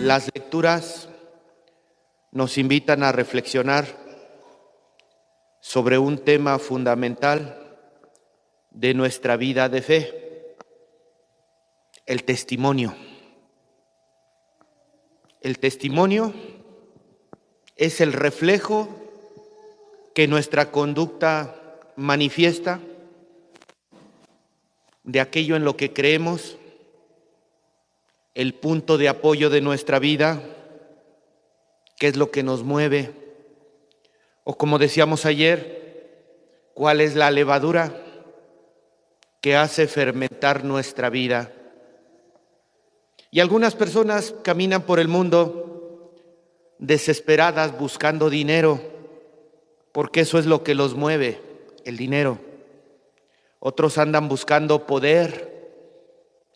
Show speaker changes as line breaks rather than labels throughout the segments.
Las lecturas nos invitan a reflexionar sobre un tema fundamental de nuestra vida de fe, el testimonio. El testimonio es el reflejo que nuestra conducta manifiesta de aquello en lo que creemos, el punto de apoyo de nuestra vida, qué es lo que nos mueve, o como decíamos ayer, cuál es la levadura que hace fermentar nuestra vida. Y algunas personas caminan por el mundo desesperadas buscando dinero, porque eso es lo que los mueve, el dinero. Otros andan buscando poder,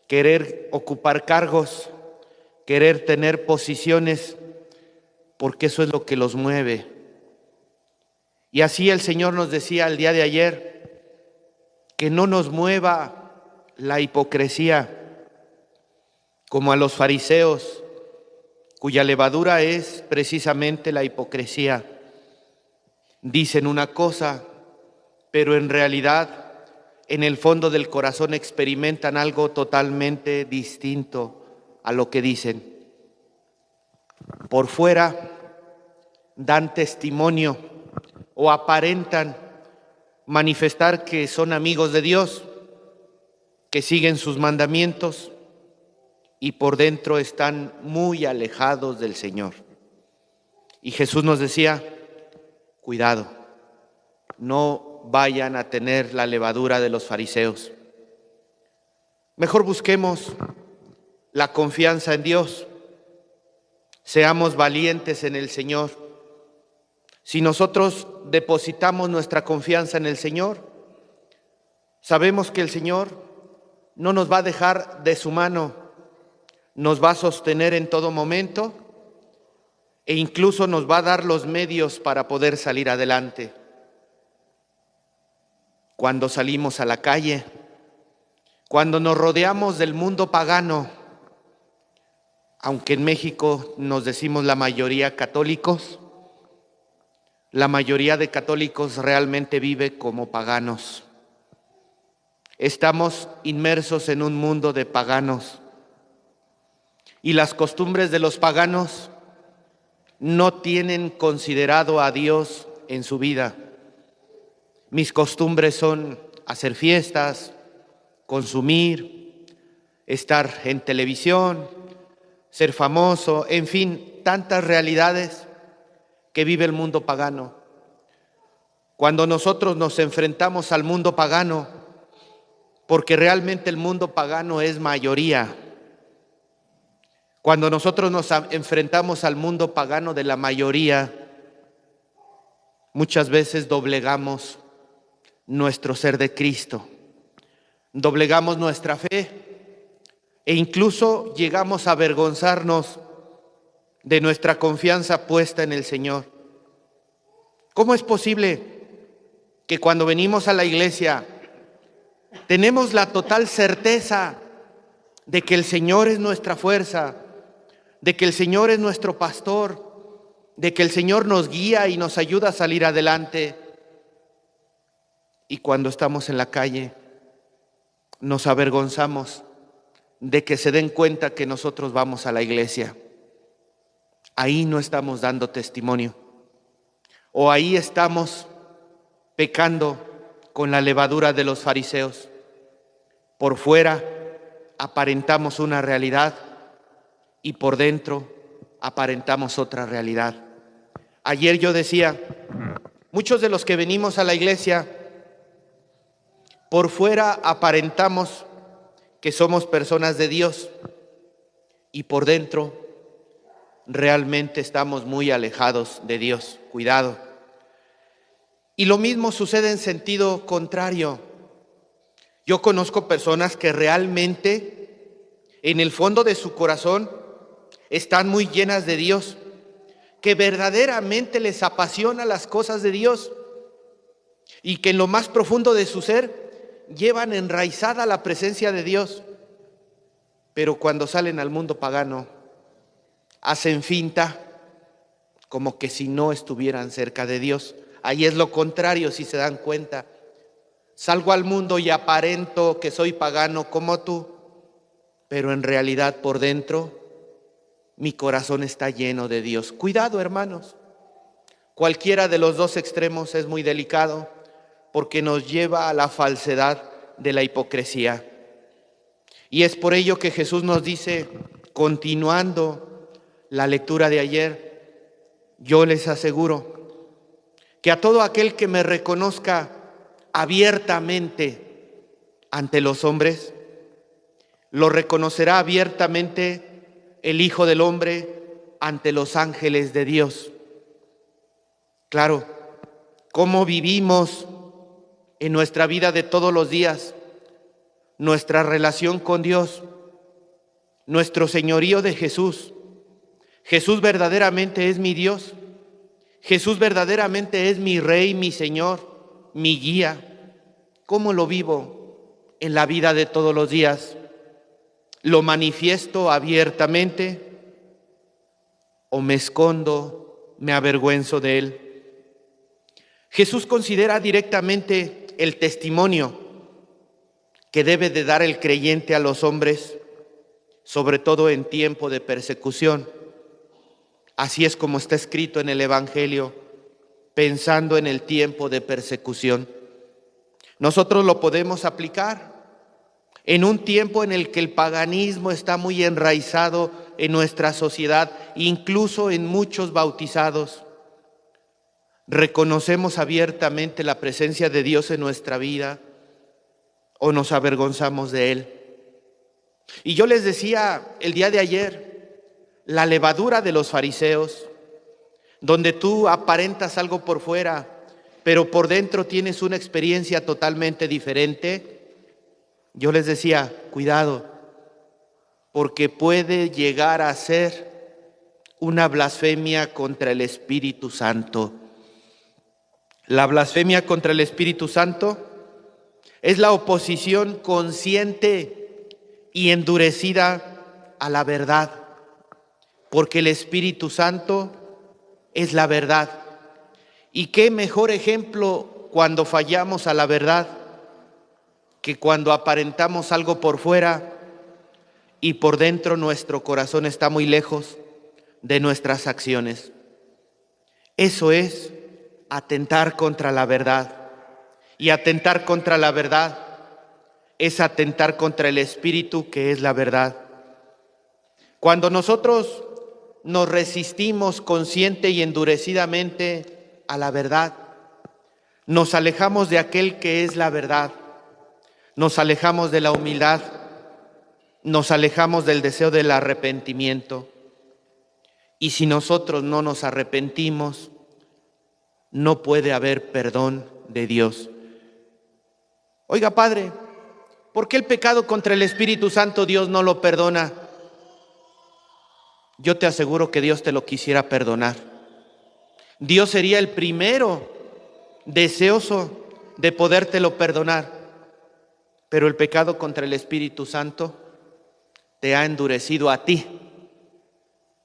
querer ocupar cargos, querer tener posiciones, porque eso es lo que los mueve. Y así el Señor nos decía el día de ayer, que no nos mueva la hipocresía, como a los fariseos, cuya levadura es precisamente la hipocresía. Dicen una cosa, pero en realidad, en el fondo del corazón experimentan algo totalmente distinto a lo que dicen. Por fuera dan testimonio o aparentan manifestar que son amigos de Dios, que siguen sus mandamientos, y por dentro están muy alejados del Señor. Y Jesús nos decía, cuidado, no vayan a tener la levadura de los fariseos. Mejor busquemos la confianza en Dios. Seamos valientes en el Señor. Si nosotros depositamos nuestra confianza en el Señor, sabemos que el Señor no nos va a dejar de su mano, nos va a sostener en todo momento e incluso nos va a dar los medios para poder salir adelante. Cuando salimos a la calle, cuando nos rodeamos del mundo pagano, aunque en México nos decimos la mayoría católicos, la mayoría de católicos realmente vive como paganos. Estamos inmersos en un mundo de paganos y las costumbres de los paganos no tienen considerado a Dios en su vida. Mis costumbres son hacer fiestas, consumir, estar en televisión, ser famoso, en fin, tantas realidades que vive el mundo pagano. Cuando nosotros nos enfrentamos al mundo pagano, porque realmente el mundo pagano es mayoría, cuando nosotros nos enfrentamos al mundo pagano de la mayoría, muchas veces doblegamos nuestro ser de Cristo, doblegamos nuestra fe e incluso llegamos a avergonzarnos de nuestra confianza puesta en el Señor. ¿Cómo es posible que cuando venimos a la iglesia tenemos la total certeza de que el Señor es nuestra fuerza, de que el Señor es nuestro pastor, de que el Señor nos guía y nos ayuda a salir adelante, y cuando estamos en la calle nos avergonzamos de que se den cuenta que nosotros vamos a la iglesia? Ahí no estamos dando testimonio, o ahí estamos pecando con la levadura de los fariseos. Por fuera aparentamos una realidad y por dentro aparentamos otra realidad. Ayer yo decía, muchos de los que venimos a la iglesia, por fuera aparentamos que somos personas de Dios y por dentro realmente estamos muy alejados de Dios. Cuidado. Y lo mismo sucede en sentido contrario. Yo conozco personas que realmente en el fondo de su corazón están muy llenas de Dios, que verdaderamente les apasiona las cosas de Dios y que en lo más profundo de su ser llevan enraizada la presencia de Dios, pero cuando salen al mundo pagano hacen finta, como que si no estuvieran cerca de Dios. Ahí es lo contrario, si se dan cuenta. Salgo al mundo y aparento que soy pagano como tú, pero en realidad por dentro mi corazón está lleno de Dios. Cuidado, hermanos. Cualquiera de los dos extremos es muy delicado porque nos lleva a la falsedad de la hipocresía. Y es por ello que Jesús nos dice, continuando la lectura de ayer, yo les aseguro que a todo aquel que me reconozca abiertamente ante los hombres, lo reconocerá abiertamente el Hijo del Hombre ante los ángeles de Dios. Claro, cómo vivimos en nuestra vida de todos los días, nuestra relación con Dios, nuestro señorío de Jesús. Jesús verdaderamente es mi Dios. Jesús verdaderamente es mi Rey, mi Señor, mi guía. ¿Cómo lo vivo en la vida de todos los días? ¿Lo manifiesto abiertamente o me escondo, me avergüenzo de Él? Jesús considera directamente el testimonio que debe de dar el creyente a los hombres, sobre todo en tiempo de persecución. Así es como está escrito en el Evangelio, pensando en el tiempo de persecución. Nosotros lo podemos aplicar en un tiempo en el que el paganismo está muy enraizado en nuestra sociedad, incluso en muchos bautizados. ¿Reconocemos abiertamente la presencia de Dios en nuestra vida o nos avergonzamos de Él? Y yo les decía el día de ayer, la levadura de los fariseos, donde tú aparentas algo por fuera, pero por dentro tienes una experiencia totalmente diferente. Yo les decía, cuidado, porque puede llegar a ser una blasfemia contra el Espíritu Santo. La blasfemia contra el Espíritu Santo es la oposición consciente y endurecida a la verdad, porque el Espíritu Santo es la verdad. ¿Y qué mejor ejemplo cuando fallamos a la verdad que cuando aparentamos algo por fuera y por dentro nuestro corazón está muy lejos de nuestras acciones? Eso es atentar contra la verdad. Y atentar contra la verdad es atentar contra el Espíritu, que es la verdad. Cuando nosotros nos resistimos consciente y endurecidamente a la verdad, nos alejamos de aquel que es la verdad, nos alejamos de la humildad, nos alejamos del deseo del arrepentimiento. Y si nosotros no nos arrepentimos, no puede haber perdón de Dios. Oiga, Padre, ¿por qué el pecado contra el Espíritu Santo Dios no lo perdona? Yo te aseguro que Dios te lo quisiera perdonar. Dios sería el primero deseoso de podértelo perdonar. Pero el pecado contra el Espíritu Santo te ha endurecido a ti.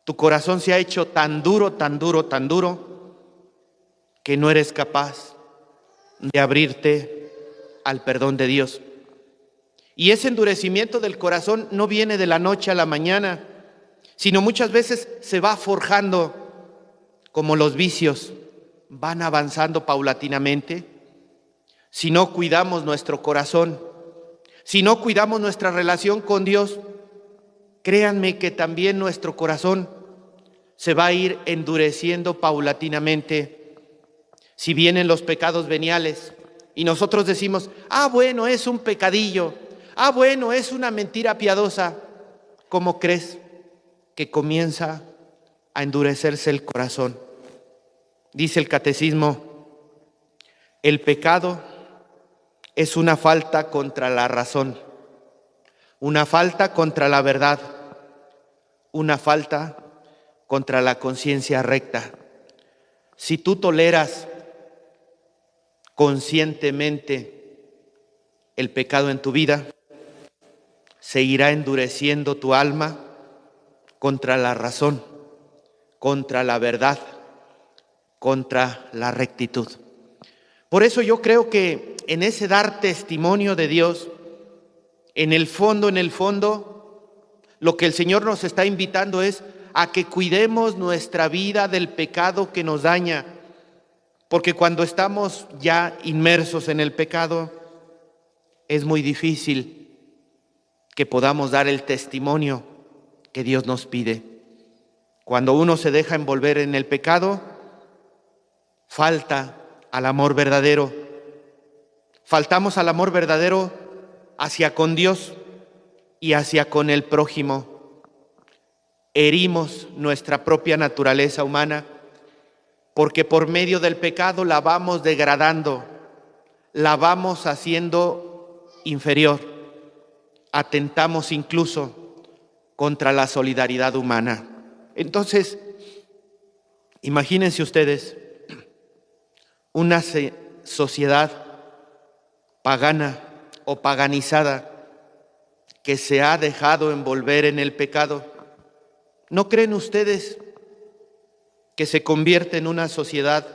Tu corazón se ha hecho tan duro, tan duro, tan duro, que no eres capaz de abrirte al perdón de Dios. Y ese endurecimiento del corazón no viene de la noche a la mañana, sino muchas veces se va forjando, como los vicios van avanzando paulatinamente. Si no cuidamos nuestro corazón, si no cuidamos nuestra relación con Dios, créanme que también nuestro corazón se va a ir endureciendo paulatinamente. Si vienen los pecados veniales y nosotros decimos, bueno, es un pecadillo, bueno, es una mentira piadosa, ¿cómo crees que comienza a endurecerse el corazón? Dice el catecismo, el pecado es una falta contra la razón, una falta contra la verdad, una falta contra la conciencia recta. Si tú toleras conscientemente el pecado en tu vida, se irá endureciendo tu alma contra la razón. contra la verdad, contra la rectitud. Por eso yo creo que en ese dar testimonio de Dios, en el fondo, lo que el Señor nos está invitando es a que cuidemos nuestra vida del pecado que nos daña, porque cuando estamos ya inmersos en el pecado, es muy difícil que podamos dar el testimonio que Dios nos pide. Cuando uno se deja envolver en el pecado, falta al amor verdadero. Faltamos al amor verdadero hacia con Dios y hacia con el prójimo. Herimos nuestra propia naturaleza humana porque por medio del pecado la vamos degradando, la vamos haciendo inferior. Atentamos incluso contra la solidaridad humana. Entonces, imagínense ustedes una sociedad pagana o paganizada que se ha dejado envolver en el pecado. ¿No creen ustedes que se convierte en una sociedad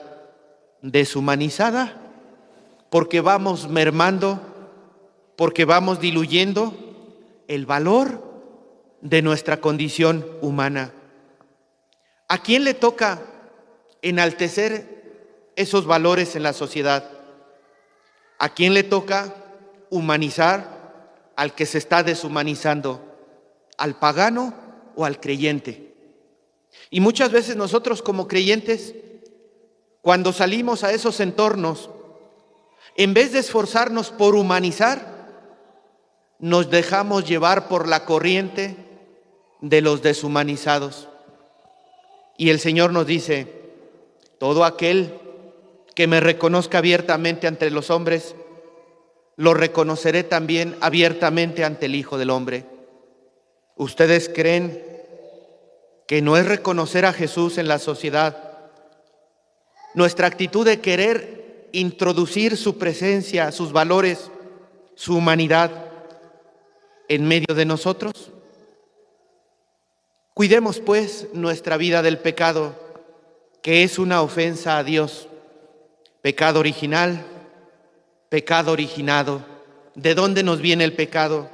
deshumanizada? Porque vamos mermando, porque vamos diluyendo el valor de nuestra condición humana. ¿A quién le toca enaltecer esos valores en la sociedad? ¿A quién le toca humanizar al que se está deshumanizando? ¿Al pagano o al creyente? Y muchas veces nosotros como creyentes, cuando salimos a esos entornos, en vez de esforzarnos por humanizar, nos dejamos llevar por la corriente de los deshumanizados. Y el Señor nos dice: todo aquel que me reconozca abiertamente ante los hombres, lo reconoceré también abiertamente ante el Hijo del Hombre. ¿Ustedes creen que no es reconocer a Jesús en la sociedad? Nuestra actitud de querer introducir su presencia, sus valores, su humanidad en medio de nosotros. Cuidemos pues nuestra vida del pecado, que es una ofensa a Dios. Pecado original, pecado originado. ¿De dónde nos viene el pecado?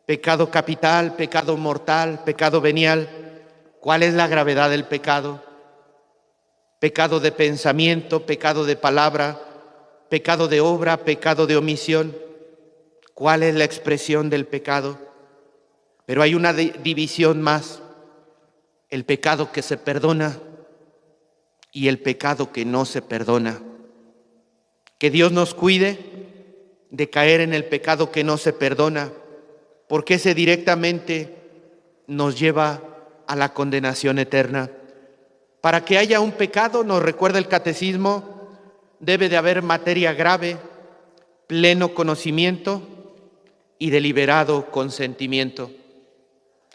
Pecado capital, pecado mortal, pecado venial. ¿Cuál es la gravedad del pecado? Pecado de pensamiento, pecado de palabra, pecado de obra, pecado de omisión. ¿Cuál es la expresión del pecado? Pero hay una división más: el pecado que se perdona y el pecado que no se perdona. Que Dios nos cuide de caer en el pecado que no se perdona, porque ese directamente nos lleva a la condenación eterna. Para que haya un pecado, nos recuerda el catecismo, debe de haber materia grave, pleno conocimiento y deliberado consentimiento.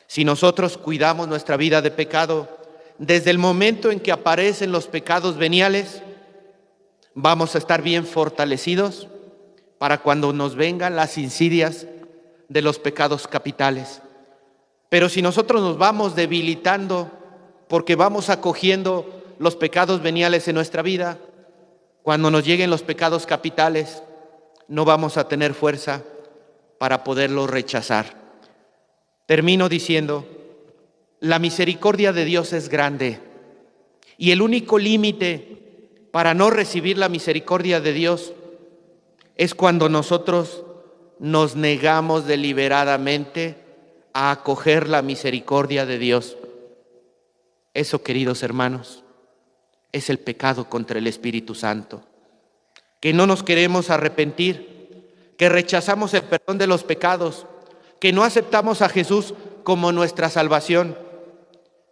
Si nosotros cuidamos nuestra vida de pecado, desde el momento en que aparecen los pecados veniales, vamos a estar bien fortalecidos para cuando nos vengan las insidias de los pecados capitales. Pero si nosotros nos vamos debilitando porque vamos acogiendo los pecados veniales en nuestra vida, cuando nos lleguen los pecados capitales, no vamos a tener fuerza para poderlos rechazar. Termino diciendo: la misericordia de Dios es grande, y el único límite para no recibir la misericordia de Dios es cuando nosotros nos negamos deliberadamente a acoger la misericordia de Dios. Eso, queridos hermanos, es el pecado contra el Espíritu Santo. Que no nos queremos arrepentir, que rechazamos el perdón de los pecados, que no aceptamos a Jesús como nuestra salvación,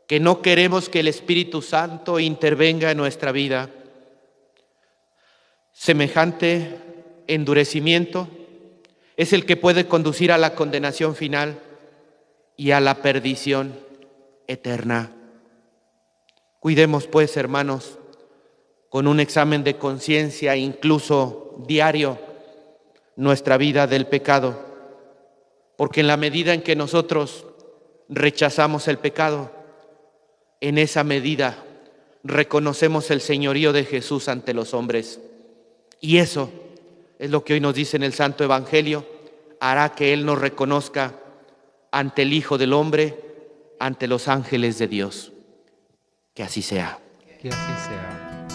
que no queremos que el Espíritu Santo intervenga en nuestra vida. Semejante endurecimiento es el que puede conducir a la condenación final y a la perdición eterna. Cuidemos pues, hermanos, con un examen de conciencia incluso diario, nuestra vida del pecado, porque en la medida en que nosotros rechazamos el pecado, en esa medida reconocemos el señorío de Jesús ante los hombres. Y eso es lo que hoy nos dice en el Santo Evangelio, hará que Él nos reconozca ante el Hijo del Hombre, ante los ángeles de Dios. Que así sea.
Que así sea.